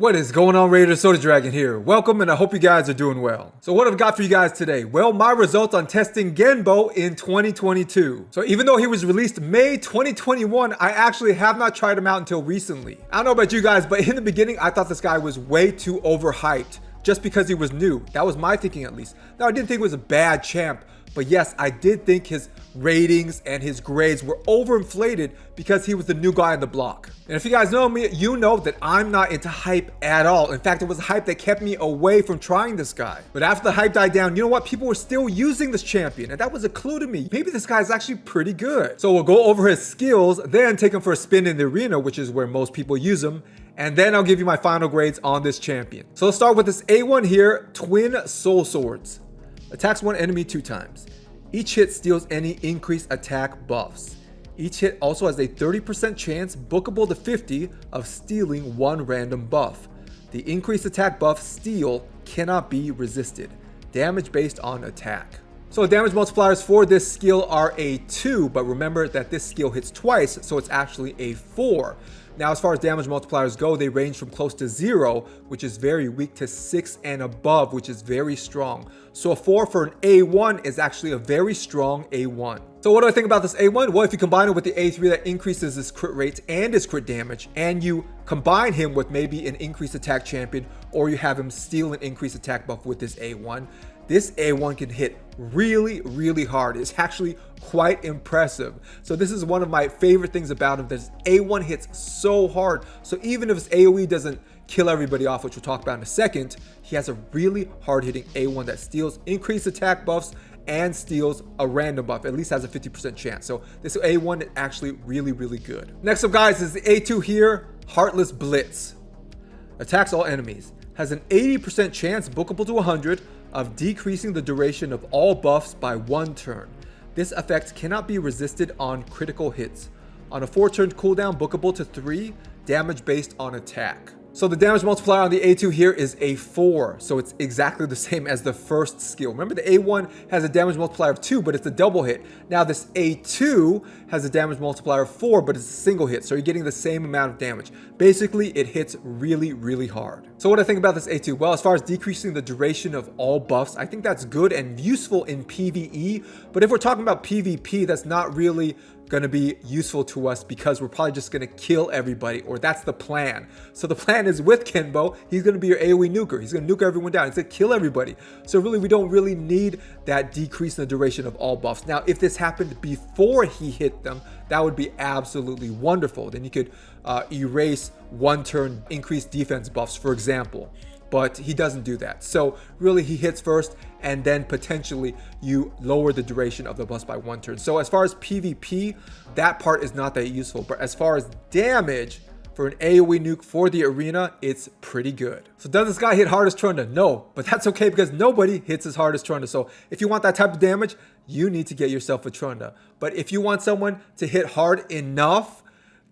What is going on, Raider Soda Dragon here? Welcome, and I hope you guys are doing well. So what I've got for you guys today? Well, my results on testing Genbo in 2022. So even though he was released May 2021, I actually have not tried him out until recently. I don't know about you guys, but in the beginning, I thought this guy was way too overhyped just because he was new. That was my thinking, at least. Now, I didn't think he was a bad champ, but yes, I did think his ratings and his grades were overinflated because he was the new guy on the block. And if you guys know me, you know that I'm not into hype at all. In fact, it was hype that kept me away from trying this guy. But after the hype died down, you know what? People were still using this champion, and that was a clue to me. Maybe this guy is actually pretty good. So we'll go over his skills, then take him for a spin in the arena, which is where most people use him. And then I'll give you my final grades on this champion. So let's start with this A1 here, Twin Soul Swords. Attacks one enemy 2 times. Each hit steals any increased attack buffs. Each hit also has a 30% chance, bookable to 50, of stealing one random buff. The increased attack buff steal cannot be resisted. Damage based on attack. So damage multipliers for this skill are a 2, but remember that this skill hits twice, so it's actually a 4. Now, as far as damage multipliers go, they range from close to 0, which is very weak, to 6 and above, which is very strong. So a 4 for an A1 is actually a very strong A1. So what do I think about this A1? Well, if you combine it with the A3 that increases his crit rate and his crit damage, and you combine him with maybe an increased attack champion, or you have him steal an increased attack buff with this A1, this A1 can hit really, really hard. It's actually quite impressive. So this is one of my favorite things about him. This A1 hits so hard. So even if his AoE doesn't kill everybody off, which we'll talk about in a second, he has a really hard-hitting A1 that steals increased attack buffs and steals a random buff, at least has a 50% chance. So this A1 is actually really, really good. Next up, guys, is the A2 here, Heartless Blitz. Attacks all enemies. Has an 80% chance, bookable to 100, of decreasing the duration of all buffs by 1 turn. This effect cannot be resisted on critical hits. On a 4-turn cooldown, bookable to 3, damage based on attack. So the damage multiplier on the A2 here is a 4, so it's exactly the same as the first skill. Remember, the A1 has a damage multiplier of 2, but it's a double hit. Now this A2 has a damage multiplier of 4, but it's a single hit, so you're getting the same amount of damage. Basically, it hits really, really hard. So what do I think about this A2? Well, as far as decreasing the duration of all buffs, I think that's good and useful in PvE, but if we're talking about PvP, that's not really going to be useful to us because we're probably just going to kill everybody, or that's the plan. So the plan is with Genbo, he's going to be your AoE nuker. He's going to nuke everyone down. He's going to kill everybody. So really, we don't really need that decrease in the duration of all buffs. Now, if this happened before he hit them, that would be absolutely wonderful. Then you could erase 1-turn increased defense buffs, for example. But he doesn't do that. So really, he hits first, and then potentially you lower the duration of the buffs by 1 turn. So as far as PvP, that part is not that useful. But as far as damage for an AoE nuke for the arena, it's pretty good. So does this guy hit hard as Trunda? No, but that's okay because nobody hits as hard as Trunda. So if you want that type of damage, you need to get yourself a Trunda. But if you want someone to hit hard enough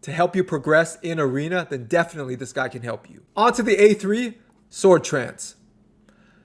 to help you progress in arena, then definitely this guy can help you. On to the A3. Sword Trance.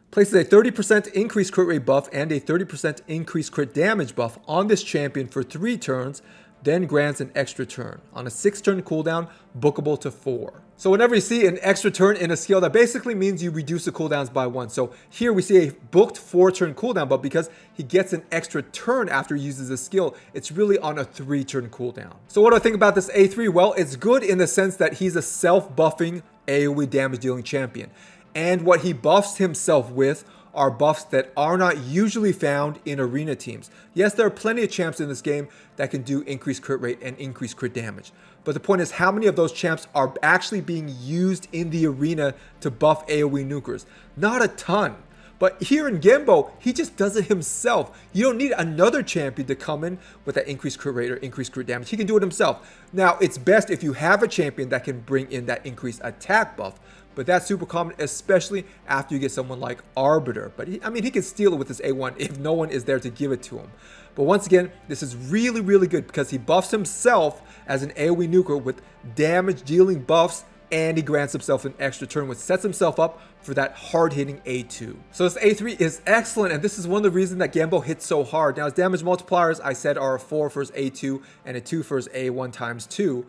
Places a 30% increased crit rate buff and a 30% increased crit damage buff on this champion for 3 turns, then grants an extra turn. On a 6-turn cooldown, bookable to 4. So whenever you see an extra turn in a skill, that basically means you reduce the cooldowns by 1. So here we see a booked 4-turn cooldown, but because he gets an extra turn after he uses a skill, it's really on a 3-turn cooldown. So what do I think about this A3? Well, it's good in the sense that he's a self-buffing AoE damage dealing champion. And what he buffs himself with are buffs that are not usually found in arena teams. Yes, there are plenty of champs in this game that can do increased crit rate and increased crit damage. But the point is, how many of those champs are actually being used in the arena to buff AoE nukers? Not a ton. But here in Genbo, he just does it himself. You don't need another champion to come in with that increased crit rate or increased crit damage. He can do it himself. Now, it's best if you have a champion that can bring in that increased attack buff. But that's super common, especially after you get someone like Arbiter. But he can steal it with his A1 if no one is there to give it to him. But once again, this is really, really good because he buffs himself as an AoE nuker with damage dealing buffs, and he grants himself an extra turn, which sets himself up for that hard-hitting A2. So this A3 is excellent, and this is one of the reasons that Genbo hits so hard. Now, his damage multipliers, I said, are a 4 for his A2 and a 2 for his A1 times 2.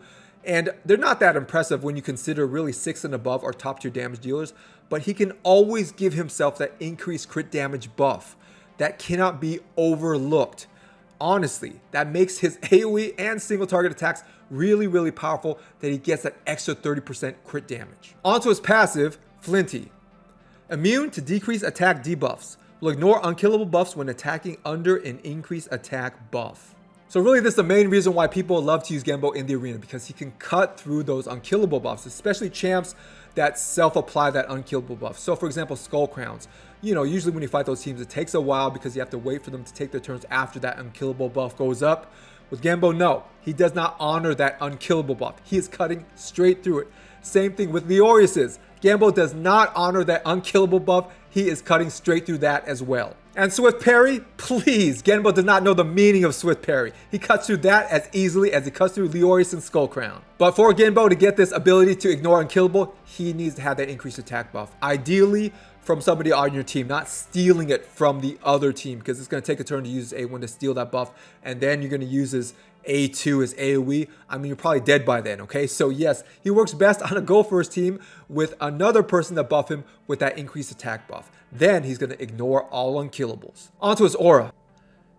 And they're not that impressive when you consider really 6 and above are top tier damage dealers, but he can always give himself that increased crit damage buff. That cannot be overlooked. Honestly, that makes his AoE and single target attacks really, really powerful, that he gets that extra 30% crit damage. Onto his passive, Flinty. Immune to decreased attack debuffs. Will ignore unkillable buffs when attacking under an increased attack buff. So really this is the main reason why people love to use Genbo in the arena, because he can cut through those unkillable buffs, especially champs that self-apply that unkillable buff. So for example, Skull Crowns. You know, usually when you fight those teams, it takes a while because you have to wait for them to take their turns after that unkillable buff goes up. With Genbo, no, he does not honor that unkillable buff. He is cutting straight through it. Same thing with Leorius's. Genbo does not honor that unkillable buff. He is cutting straight through that as well. And Swift Parry, please, Genbo does not know the meaning of Swift Parry. He cuts through that as easily as he cuts through Leorius and Skull Crown. But for Genbo to get this ability to ignore unkillable, he needs to have that increased attack buff. Ideally, from somebody on your team, not stealing it from the other team, because it's going to take a turn to use his A1 to steal that buff, and then you're going to use his A2, his AoE. I mean, you're probably dead by then, okay? So yes, he works best on a Go First team with another person to buff him with that increased attack buff. Then he's going to ignore all unkillables. Onto his aura.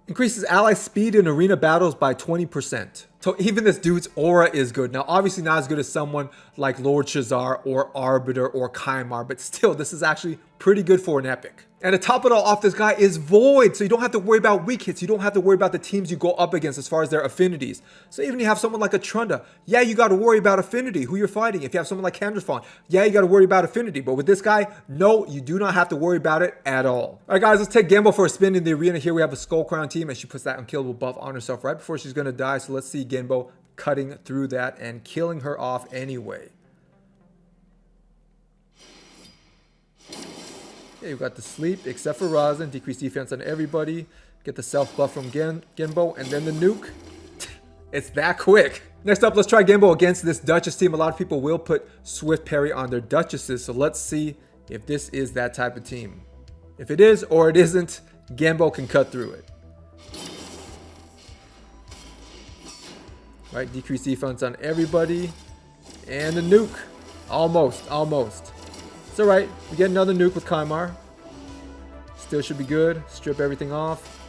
Increases ally speed in arena battles by 20%. So even this dude's aura is good. Now, obviously not as good as someone like Lord Shazar or Arbiter or Kaimar, but still, this is actually pretty good for an epic. And to top it all off, this guy is Void, so you don't have to worry about weak hits. You don't have to worry about the teams you go up against as far as their affinities. So even if you have someone like a Trunda, yeah, you got to worry about affinity, who you're fighting. If you have someone like Kandrafon, yeah, you got to worry about affinity. But with this guy, no, you do not have to worry about it at all. All right, guys, let's take Genbo for a spin in the arena. Here we have a Skull Crown team, and she puts that unkillable buff on herself right before she's going to die. So let's see Genbo cutting through that and killing her off anyway. Okay, we've got the sleep, except for Razin, decrease defense on everybody. Get the self buff from Genbo, and then the nuke. It's that quick. Next up, let's try Genbo against this Duchess team. A lot of people will put Swift Parry on their Duchesses, so let's see if this is that type of team. If it is or it isn't, Genbo can cut through it. Right, decrease defense on everybody. And the nuke. Almost. It's alright. We get another nuke with Kaimar. Still should be good. Strip everything off.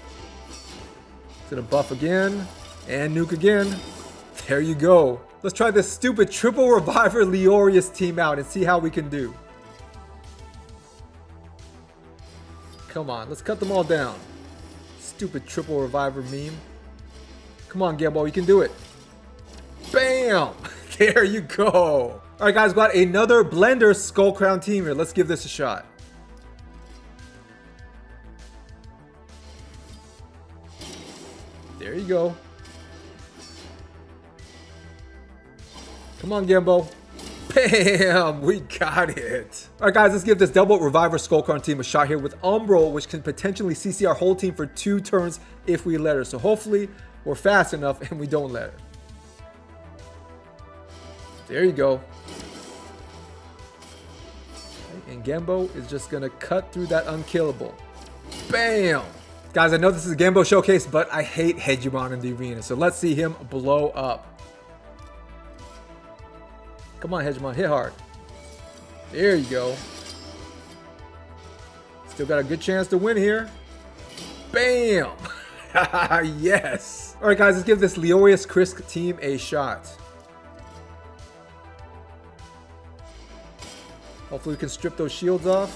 It's gonna buff again. And nuke again. There you go. Let's try this stupid triple reviver Leorius team out and see how we can do. Come on, let's cut them all down. Stupid triple reviver meme. Come on, Genbo, you can do it. Bam! There you go. All right, guys, got another Blender Skull Crown team here. Let's give this a shot. There you go. Come on, Genbo. Bam! We got it. All right, guys, let's give this double Reviver Skull Crown team a shot here with Umbral, which can potentially CC our whole team for 2 turns if we let her. So hopefully we're fast enough and we don't let her. There you go. And Genbo is just gonna cut through that unkillable. Bam! Guys, I know this is a Genbo showcase, but I hate Hegemon in the arena. So let's see him blow up. Come on, Hegemon, hit hard. There you go. Still got a good chance to win here. Bam! Yes! Alright, guys, let's give this Leorius Krisk team a shot. Hopefully we can strip those shields off.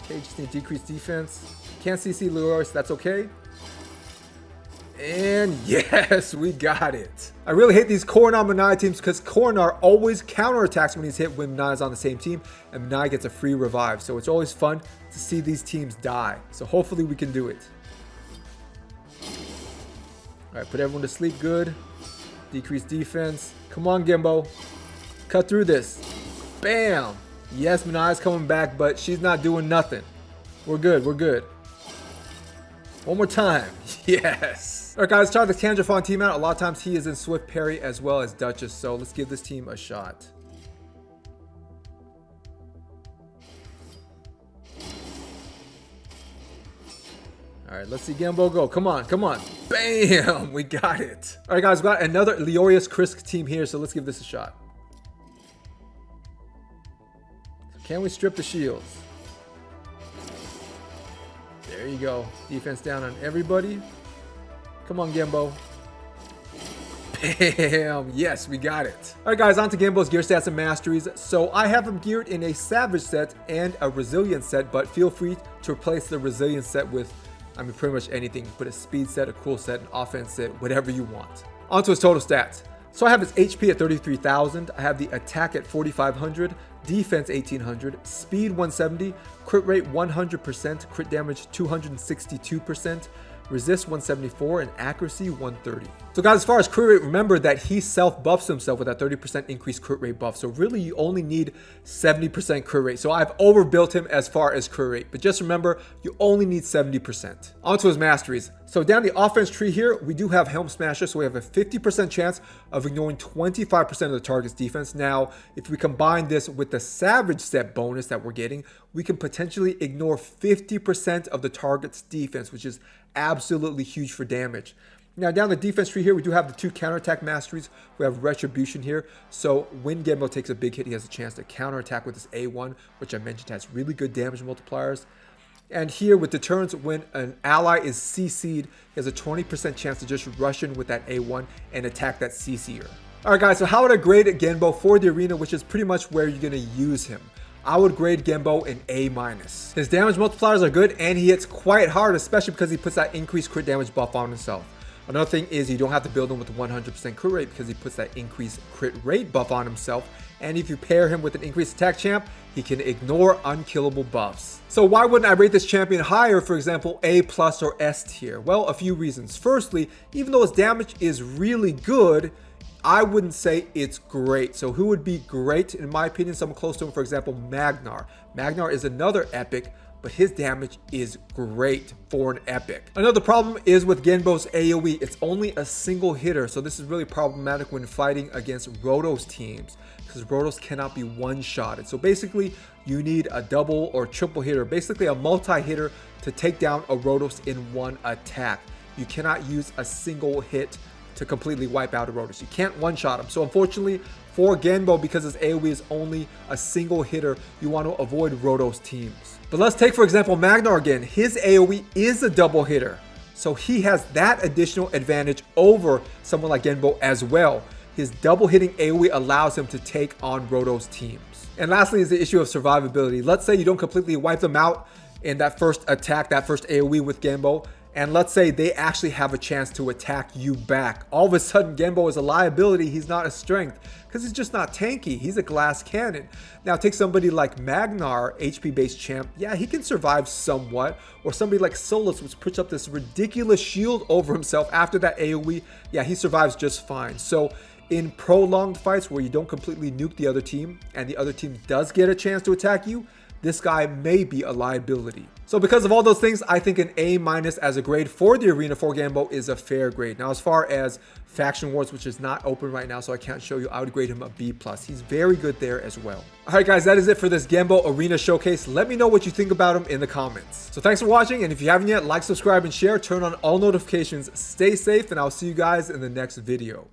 Okay, just need decreased defense. Can't CC Leorius, that's okay. And yes, we got it. I really hate these Coronar Minai teams because Coronar always counterattacks when he's hit when Minai is on the same team, and Minai gets a free revive. So it's always fun to see these teams die. So hopefully we can do it. Alright, put everyone to sleep good. Decrease defense. Come on, Genbo. Cut through this. Bam! Yes, Minai's coming back, but she's not doing nothing. We're good, we're good. One more time. Yes. Alright, guys, try the Kandrafon team out. A lot of times he is in Swift Parry as well as Duchess, so let's give this team a shot. All right, let's see Genbo go. Come on, come on. Bam! We got it. All right, guys, we got another Leorius Krisk team here, so let's give this a shot. Can we strip the shields? There you go. Defense down on everybody. Come on, Genbo. Bam! Yes, we got it. All right, guys, on to Genbo's gear stats and masteries. So I have him geared in a Savage set and a Resilience set, but feel free to replace the Resilience set with, I mean, pretty much anything. Put a speed set, a cool set, an offense set, whatever you want. On to his total stats. So I have his HP at 33,000. I have the attack at 4,500, defense 1,800, speed 170, crit rate 100%, crit damage 262%, resist 174, and accuracy 130. So guys, as far as crit rate, remember that he self-buffs himself with that 30% increased crit rate buff. So really, you only need 70% crit rate. So I've overbuilt him as far as crit rate, but just remember, you only need 70%. On to his masteries. So down the offense tree here, we do have Helm Smasher, so we have a 50% chance of ignoring 25% of the target's defense. Now, if we combine this with the Savage set bonus that we're getting, we can potentially ignore 50% of the target's defense, which is absolutely huge for damage. Now, down the defense tree here, we do have the 2 counterattack masteries. We have Retribution here. So when Genbo takes a big hit, he has a chance to counterattack with his A1, which I mentioned has really good damage multipliers. And here with Deterrence, when an ally is CC'd, he has a 20% chance to just rush in with that A1 and attack that CC'er. All right, guys, so how would I grade Genbo for the arena, which is pretty much where you're going to use him? I would grade Genbo an A-. His damage multipliers are good, and he hits quite hard, especially because he puts that increased crit damage buff on himself. Another thing is you don't have to build him with 100% crit rate because he puts that increased crit rate buff on himself. And if you pair him with an increased attack champ, he can ignore unkillable buffs. So why wouldn't I rate this champion higher, for example, A+ or S tier? Well, a few reasons. Firstly, even though his damage is really good, I wouldn't say it's great. So who would be great, in my opinion? Someone close to him, for example, Magnar. Magnar is another epic, but his damage is great for an epic. Another problem is with Genbo's AoE. It's only a single hitter, so this is really problematic when fighting against Rotos teams, because Rotos cannot be one-shotted. So basically, you need a double or triple hitter, basically a multi-hitter to take down a Rotos in one attack. You cannot use a single hit to completely wipe out a Rotos. You can't one-shot him. So unfortunately for Genbo, because his AoE is only a single hitter, you want to avoid Rotos teams. But let's take, for example, Magnar again. His AoE is a double hitter, so he has that additional advantage over someone like Genbo as well. His double hitting AoE allows him to take on Rotos teams. And lastly is the issue of survivability. Let's say you don't completely wipe them out in that first attack, that first AoE with Genbo, and let's say they actually have a chance to attack you back. All of a sudden, Genbo is a liability. He's not a strength because he's just not tanky. He's a glass cannon. Now, take somebody like Magnar, HP-based champ. Yeah, he can survive somewhat. Or somebody like Solus, which puts up this ridiculous shield over himself after that AoE. Yeah, he survives just fine. So in prolonged fights where you don't completely nuke the other team and the other team does get a chance to attack you, this guy may be a liability. So because of all those things, I think an A- as a grade for the arena for Genbo is a fair grade. Now, as far as Faction Wars, which is not open right now, so I can't show you, I would grade him a B+. He's very good there as well. All right, guys, that is it for this Genbo Arena Showcase. Let me know what you think about him in the comments. So thanks for watching, and if you haven't yet, like, subscribe, and share. Turn on all notifications. Stay safe, and I'll see you guys in the next video.